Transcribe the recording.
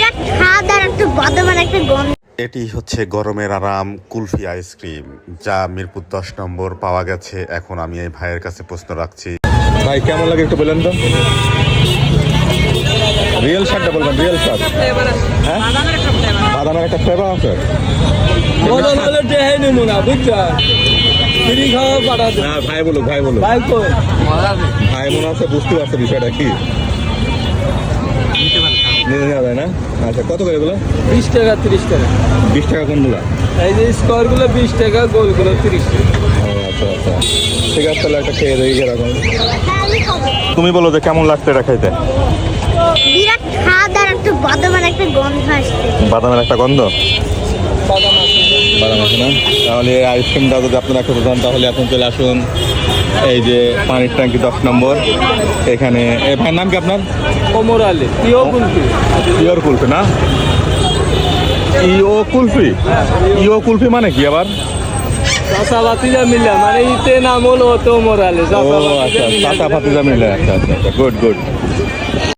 বিরাট খাদার একটা বদমান একটা গন্ধ। এটি হচ্ছে গরমের আরাম কুলফি আইসক্রিম, যা মিরপুর 10 নম্বর পাওয়া গেছে। এখন আমি এই ভাইয়ের কাছে প্রশ্ন রাখছি, ভাই কেমন লাগে একটু বলেন তো। রিয়েল স্বাদটা বলবেন, রিয়েল স্বাদ। হ্যাঁ, বাদামের একটা ফ্লেভার আছে। না ভাই বলুক, ভাই বলুক, ভাই মনে হচ্ছে বুঝতে পারছে বিষয়টা কি। নিতে নেওয়া যায় না? আচ্ছা, কত করে এগুলো? 20 টাকা 30 টাকা। 20 টাকা কোনগুলো? এই যে স্কোয়ারগুলো 20 টাকা, গোলগুলো 30 টাকা। আচ্ছা আচ্ছা, ঠিক আছে, তাহলে একটা খেয়ে দেখি এরকম। তুমি বলো যে কেমন লাগছে এটা খাইতে। বিরাট খাদার একটা বদমান একটা গন্ধ আসছে। বাদামের একটা গন্ধ। বাদাম আছে। বাদাম আছে না? তাহলে এই আইসক্রিমটা যদি আপনারা খেতে চান তাহলে এখন চলে আসুন এই যে পানির ট্যাঙ্কি 10 নম্বর। এখানে এই ভাইয়ের নাম কি আপনার? কোমর আলী পিও কুলফি। পিওর কুলফি না? ইও কুলফি? ইও কুলফি মানে কি আবার? চাচা ভাতিজা মিলে, মানে ইতে নাম হলো তো মোরালে। ও আচ্ছা, চাচা ভাতিজা মিলে। আচ্ছা আচ্ছা, গুড গুড।